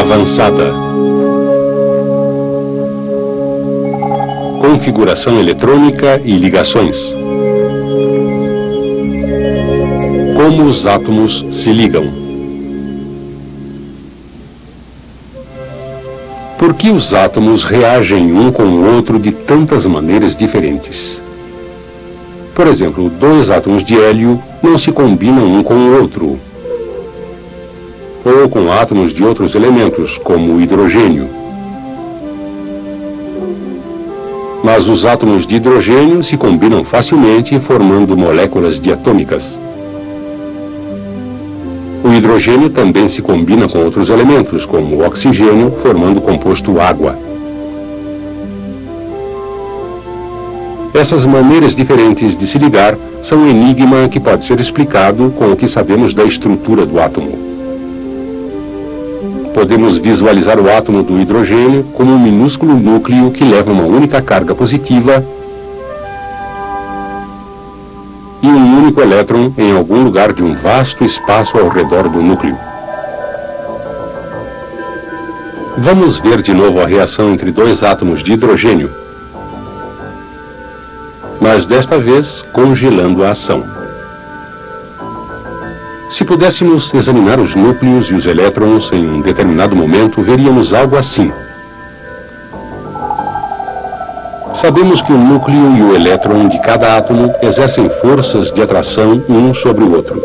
avançada. Configuração eletrônica e ligações. Como os átomos se ligam. Por que os átomos reagem um com o outro de tantas maneiras diferentes? Por exemplo, dois átomos de hélio não se combinam um com o outro, ou com átomos de outros elementos, como o hidrogênio. Mas os átomos de hidrogênio se combinam facilmente, formando moléculas diatômicas. O hidrogênio também se combina com outros elementos, como o oxigênio, formando o composto água. Essas maneiras diferentes de se ligar são um enigma que pode ser explicado com o que sabemos da estrutura do átomo. Podemos visualizar o átomo do hidrogênio como um minúsculo núcleo que leva uma única carga positiva e um único elétron em algum lugar de um vasto espaço ao redor do núcleo. Vamos ver de novo a reação entre dois átomos de hidrogênio, mas desta vez congelando a ação. Se pudéssemos examinar os núcleos e os elétrons em um determinado momento, veríamos algo assim. Sabemos que o núcleo e o elétron de cada átomo exercem forças de atração um sobre o outro.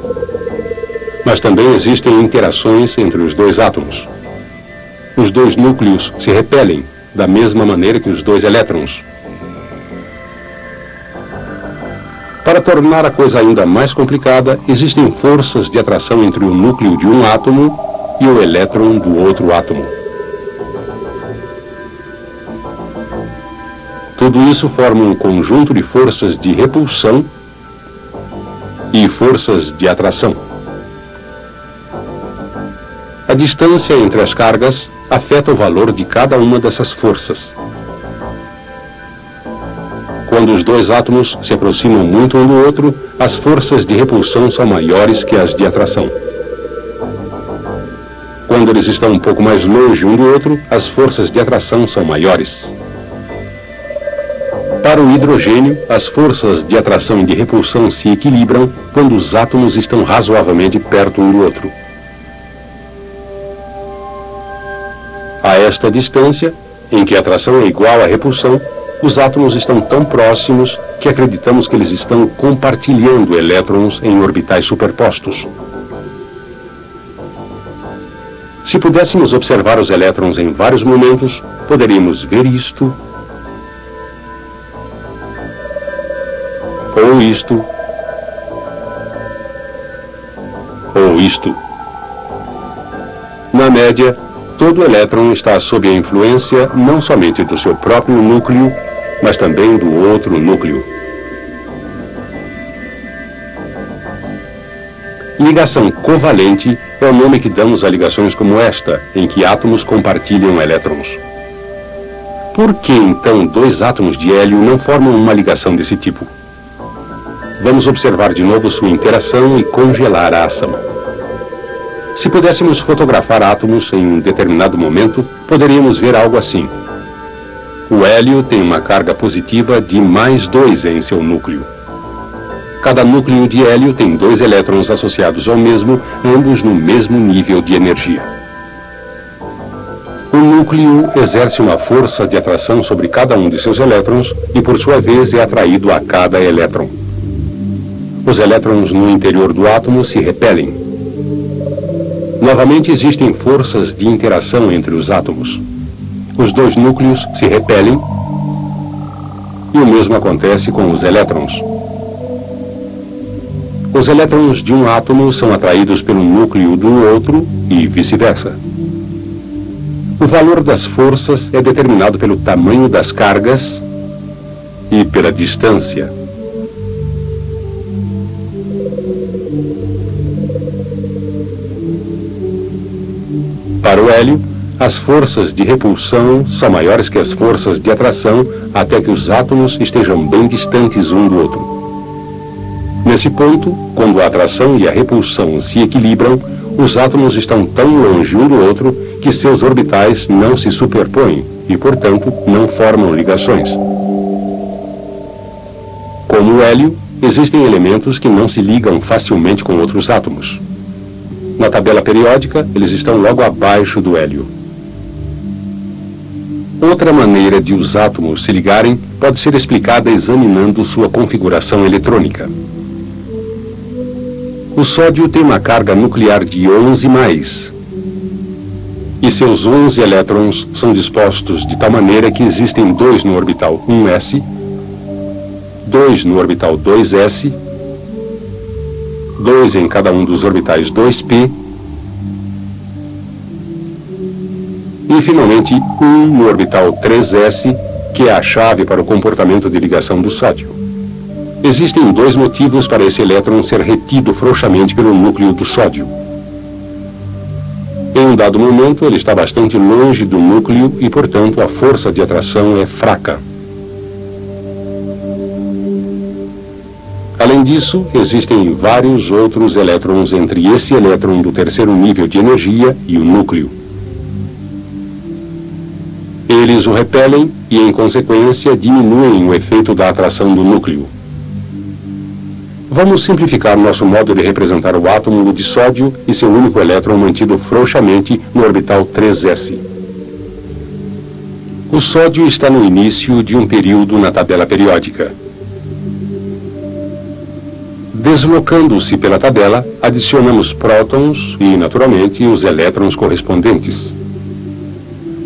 Mas também existem interações entre os dois átomos. Os dois núcleos se repelem, da mesma maneira que os dois elétrons. Para tornar a coisa ainda mais complicada, existem forças de atração entre o núcleo de um átomo e o elétron do outro átomo. Tudo isso forma um conjunto de forças de repulsão e forças de atração. A distância entre as cargas afeta o valor de cada uma dessas forças. Quando os dois átomos se aproximam muito um do outro, as forças de repulsão são maiores que as de atração. Quando eles estão um pouco mais longe um do outro, as forças de atração são maiores. Para o hidrogênio, as forças de atração e de repulsão se equilibram quando os átomos estão razoavelmente perto um do outro. A esta distância, em que a atração é igual à repulsão, os átomos estão tão próximos que acreditamos que eles estão compartilhando elétrons em orbitais superpostos. Se pudéssemos observar os elétrons em vários momentos, poderíamos ver isto, ou isto, ou isto. Na média, todo elétron está sob a influência não somente do seu próprio núcleo, mas também do outro núcleo. Ligação covalente é o nome que damos a ligações como esta, em que átomos compartilham elétrons. Por que, então, dois átomos de hélio não formam uma ligação desse tipo? Vamos observar de novo sua interação e congelar a ação. Se pudéssemos fotografar átomos em um determinado momento, poderíamos ver algo assim. O hélio tem uma carga positiva de +2 em seu núcleo. Cada núcleo de hélio tem 2 elétrons associados ao mesmo, ambos no mesmo nível de energia. O núcleo exerce uma força de atração sobre cada um de seus elétrons e, por sua vez, é atraído a cada elétron. Os elétrons no interior do átomo se repelem. Novamente, existem forças de interação entre os átomos. Os dois núcleos se repelem e o mesmo acontece com os elétrons. Os elétrons de um átomo são atraídos pelo núcleo do outro e vice-versa. O valor das forças é determinado pelo tamanho das cargas e pela distância. Para o hélio, as forças de repulsão são maiores que as forças de atração até que os átomos estejam bem distantes um do outro. Nesse ponto, quando a atração e a repulsão se equilibram, Os átomos estão tão longe um do outro que seus orbitais não se superpõem e, portanto, não formam ligações. Como o hélio, existem elementos que não se ligam facilmente com outros átomos. Na tabela periódica, eles estão logo abaixo do hélio. Outra maneira de os átomos se ligarem pode ser explicada examinando sua configuração eletrônica. O sódio tem uma carga nuclear de 11+, e seus 11 elétrons são dispostos de tal maneira que existem 2 no orbital 1s, 2 no orbital 2s, 2 em cada um dos orbitais 2p, e finalmente 1 no orbital 3s, que é a chave para o comportamento de ligação do sódio. Existem 2 motivos para esse elétron ser retido frouxamente pelo núcleo do sódio. Em um dado momento, ele está bastante longe do núcleo e, portanto, a força de atração é fraca. Além disso, existem vários outros elétrons entre esse elétron do terceiro nível de energia e o núcleo. Eles o repelem e, em consequência, diminuem o efeito da atração do núcleo. Vamos simplificar nosso modo de representar o átomo de sódio e seu único elétron mantido frouxamente no orbital 3s. O sódio está no início de um período na tabela periódica. Deslocando-se pela tabela, adicionamos prótons e, naturalmente, os elétrons correspondentes.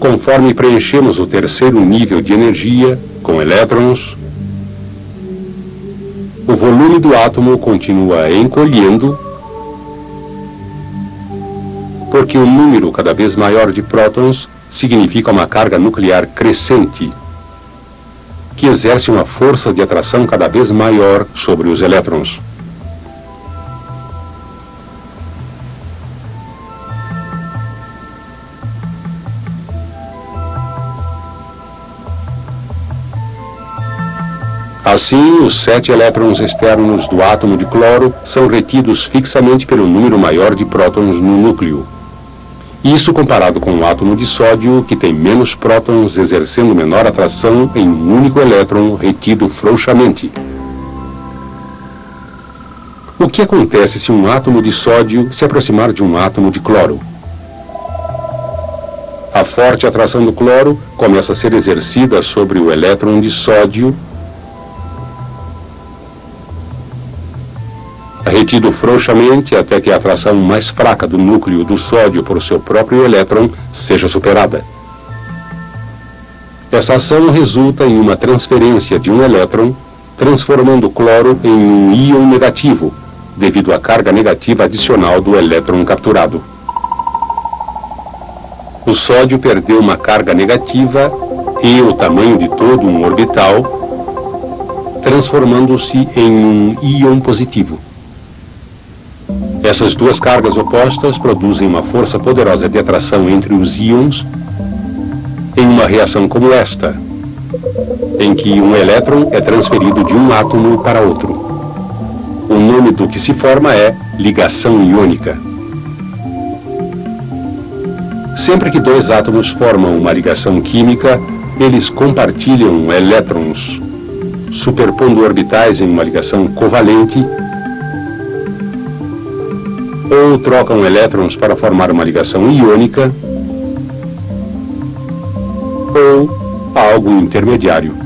Conforme preenchemos o terceiro nível de energia com elétrons, o volume do átomo continua encolhendo, porque o número cada vez maior de prótons significa uma carga nuclear crescente, que exerce uma força de atração cada vez maior sobre os elétrons. Assim, os 7 elétrons externos do átomo de cloro são retidos fixamente pelo número maior de prótons no núcleo. Isso comparado com o átomo de sódio, que tem menos prótons exercendo menor atração em um único elétron retido frouxamente. O que acontece se um átomo de sódio se aproximar de um átomo de cloro? A forte atração do cloro começa a ser exercida sobre o elétron de sódio, retido frouxamente até que a atração mais fraca do núcleo do sódio por seu próprio elétron seja superada. Essa ação resulta em uma transferência de um elétron, transformando o cloro em um íon negativo, devido à carga negativa adicional do elétron capturado. O sódio perdeu uma carga negativa e o tamanho de todo um orbital, transformando-se em um íon positivo. Essas duas cargas opostas produzem uma força poderosa de atração entre os íons em uma reação como esta, em que um elétron é transferido de um átomo para outro. O nome do que se forma é ligação iônica. Sempre que 2 átomos formam uma ligação química, eles compartilham elétrons, superpondo orbitais em uma ligação covalente, ou trocam elétrons para formar uma ligação iônica, ou algo intermediário.